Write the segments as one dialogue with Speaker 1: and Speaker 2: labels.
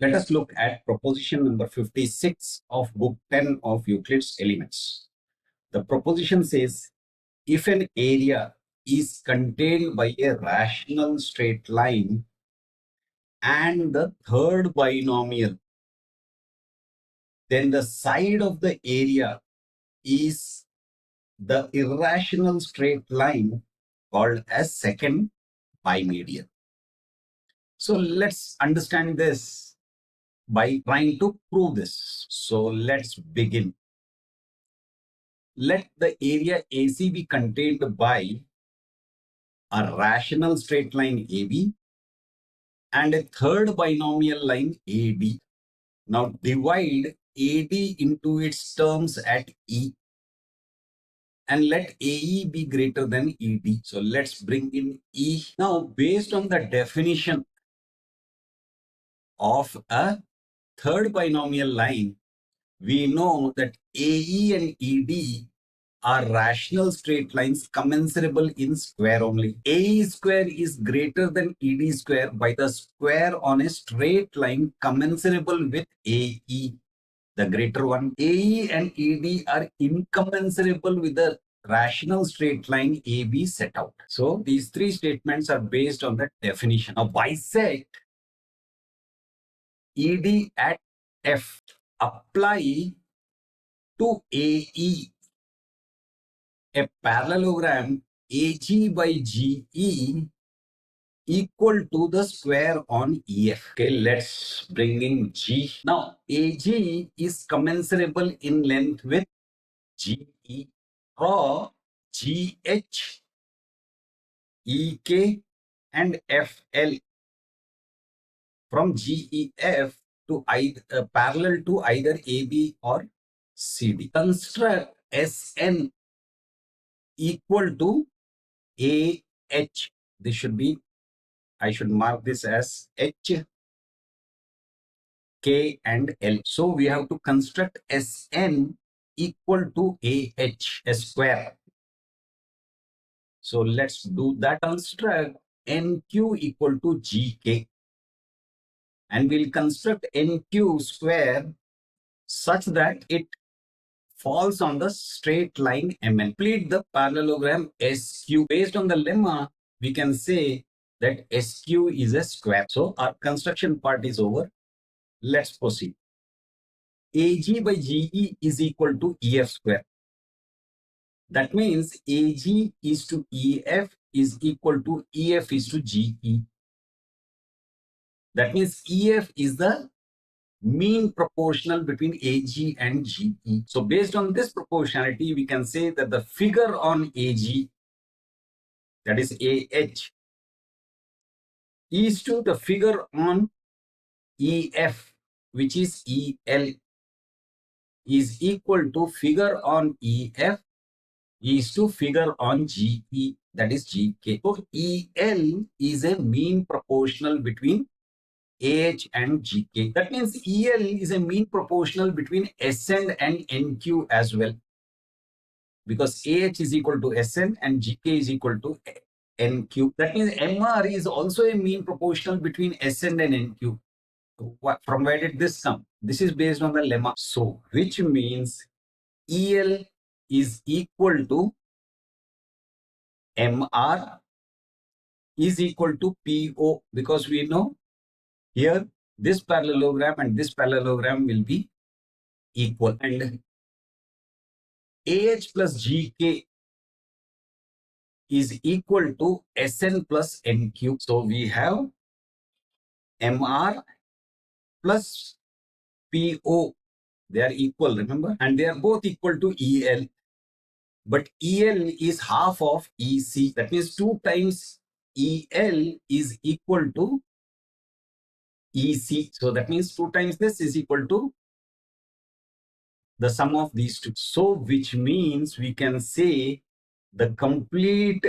Speaker 1: Let us look at proposition number 56 of book 10 of Euclid's Elements. The proposition says, if an area is contained by a rational straight line and the third binomial, then the side of the area is the irrational straight line called as second bimedial. So let's understand this by trying to prove this. So let's begin. Let the area AC be contained by a rational straight line AB and a third binomial line AD. Now divide AD into its terms at E and let AE be greater than ED. So let's bring in E. Now based on the definition of a third binomial line, we know that AE and ED are rational straight lines commensurable in square only. AE square is greater than ED square by the square on a straight line commensurable with AE, the greater one. AE and ED are incommensurable with the rational straight line AB set out. So these three statements are based on the definition. Now bisect ED at F. Apply to AE a parallelogram AG by GE equal to the square on EF. Okay, let's bring in G. Now, AG is commensurable in length with GE. Draw GH, EK, and FL from GEF to either parallel to either AB or CD. Construct SN equal to AH. This should be, I should mark this as H, K, and L. So we have to construct SN equal to AH, a square. So let's do that. Construct NQ equal to GK. And we'll construct NQ square such that it falls on the straight line MN. Complete the parallelogram SQ. Based on the lemma, we can say that SQ is a square. So our construction part is over. Let's proceed. AG by GE is equal to EF square. That means AG is to EF is equal to EF is to GE. That means EF is the mean proportional between AG and GE. So based on this proportionality, we can say that the figure on AG, that is AH, is to the figure on EF, which is EL, is equal to figure on EF is to figure on GE, that is GK. So EL is a mean proportional between AH and GK. That means EL is a mean proportional between SN and NQ as well, because AH is equal to SN and GK is equal to NQ. That means MR is also a mean proportional between SN and NQ. From where did this come? This is based on the lemma. So which means EL is equal to MR is equal to PO, because we know here this parallelogram and this parallelogram will be equal, and AH plus GK is equal to SN plus NQ. So we have MR plus PO. They are equal, remember, and they are both equal to EL. But EL is half of EC. That means 2 times EL is equal to EC. So that means 2 times this is equal to the sum of these two. So which means we can say the complete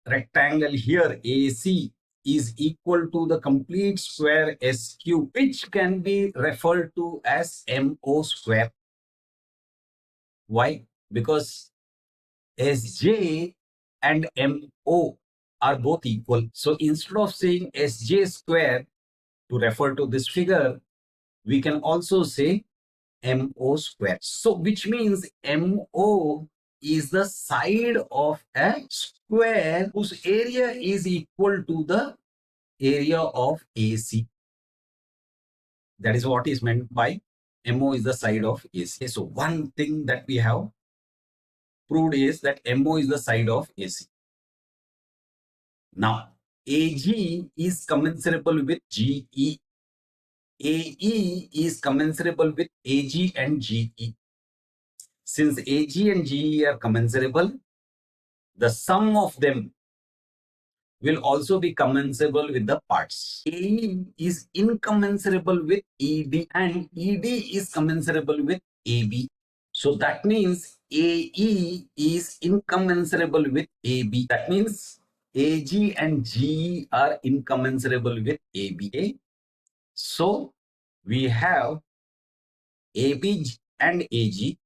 Speaker 1: rectangle here AC is equal to the complete square SQ, which can be referred to as MO square. Why? Because SJ and MO are both equal. So instead of saying SJ square to refer to this figure, We can also say MO square. So which means MO is the side of a square whose area is equal to the area of AC. That is what is meant by MO is the side of AC. So one thing that we have proved is that MO is the side of AC. Now, AG is commensurable with GE. AE is commensurable with AG and GE. Since AG and GE are commensurable, the sum of them will also be commensurable with the parts. AE is incommensurable with ED and ED is commensurable with AB. So that means AE is incommensurable with AB. That means AG and GE are incommensurable with AB. So we have AB and AG,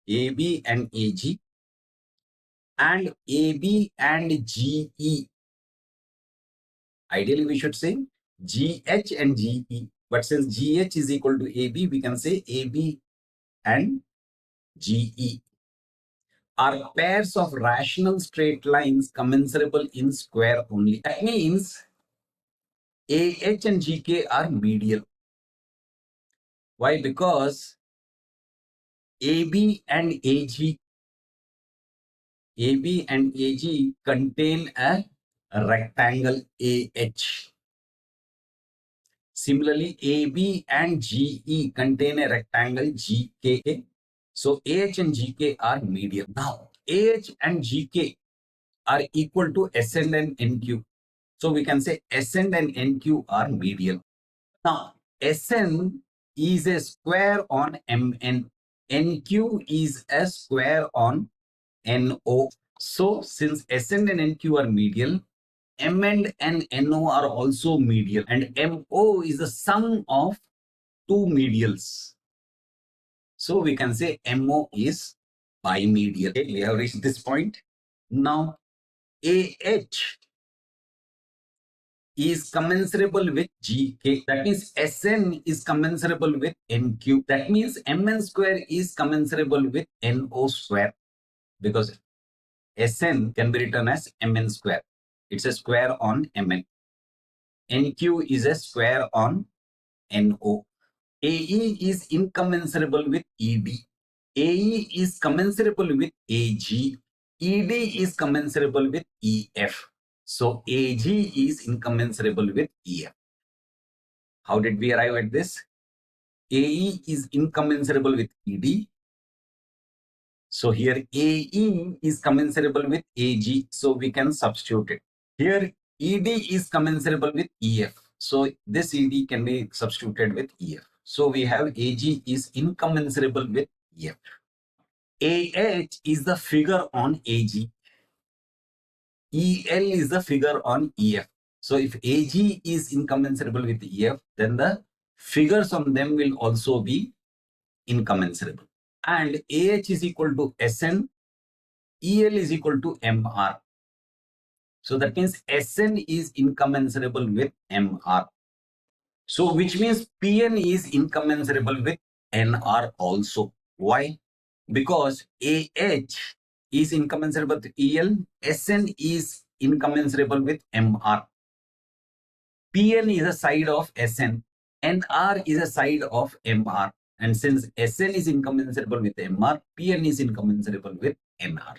Speaker 1: AB and AG, and AB and GE. Ideally, we should say GH and GE. But since GH is equal to AB, we can say AB and GE are pairs of rational straight lines commensurable in square only. That means AH and GK are medial. Why? Because AB and AG contain a rectangle AH. Similarly, AB and GE contain a rectangle GK. So AH and GK are medial. Now, AH and GK are equal to SN and NQ. So we can say SN and NQ are medial. Now, SN is a square on MN. NQ is a square on NO. So since SN and NQ are medial, M and NO are also medial, and MO is the sum of two medials. So we can say MO is bimedial. Okay, we have reached this point. Now, AH is commensurable with GK. That means SN is commensurable with NQ. That means MN square is commensurable with NO square, because SN can be written as MN square. It's a square on MN. NQ is a square on NO. AE is incommensurable with ED. AE is commensurable with AG. ED is commensurable with EF. So AG is incommensurable with EF. How did we arrive at this? AE is incommensurable with ED. So here AE is commensurable with AG. So we can substitute it. Here ED is commensurable with EF. So this ED can be substituted with EF. So we have AG is incommensurable with EF. AH is the figure on AG. EL is the figure on EF. So if AG is incommensurable with EF, then the figures on them will also be incommensurable. And AH is equal to SN, EL is equal to MR. So that means SN is incommensurable with MR. So which means PN is incommensurable with NR also. Why? Because AH is incommensurable with EL, SN is incommensurable with MR. PN is a side of SN, NR is a side of MR. And since SN is incommensurable with MR, PN is incommensurable with NR.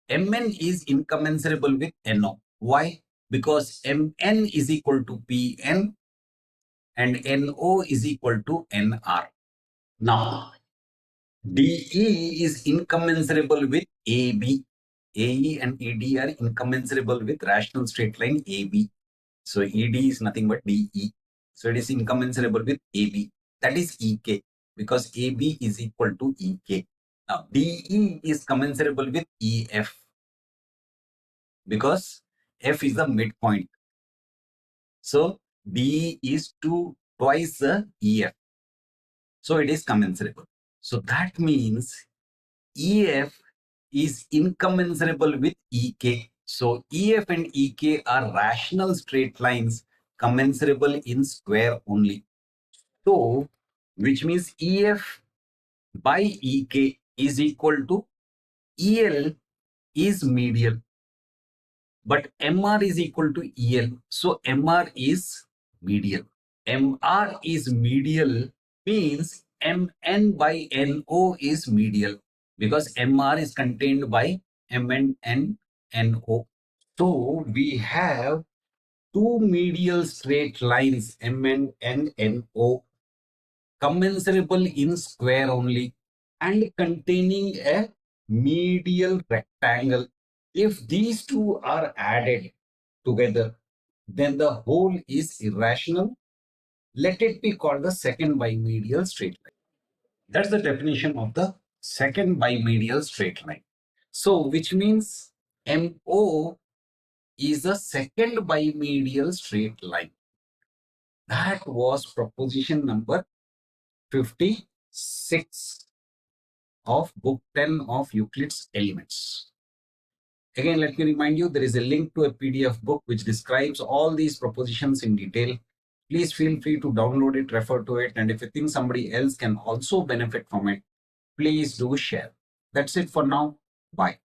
Speaker 1: MN is incommensurable with NO. Why? Because MN is equal to PN and NO is equal to NR. Now, DE is incommensurable with AB. AE and ED are incommensurable with rational straight line AB. So ED is nothing but DE. So it is incommensurable with AB. That is EK, because AB is equal to EK. Now, DE is commensurable with EF, because F is the midpoint. So DE is twice the EF. So it is commensurable. So that means EF is incommensurable with EK. So EF and EK are rational straight lines commensurable in square only. So, which means EF by EK is equal to EL is medial, but MR is equal to EL. So MR is medial. MR is medial means MN by NO is medial because MR is contained by MN and NO. So we have two medial straight lines MN and NO commensurable in square only and containing a medial rectangle. If these two are added together, then the whole is irrational. Let it be called the second bimedial straight line. That's the definition of the second bimedial straight line. So, which means MO is the second bimedial straight line. That was proposition number 56 of book 10 of Euclid's Elements. Again, let me remind you, there is a link to a PDF book which describes all these propositions in detail. Please feel free to download it, refer to it, and if you think somebody else can also benefit from it, please do share. That's it for now. Bye.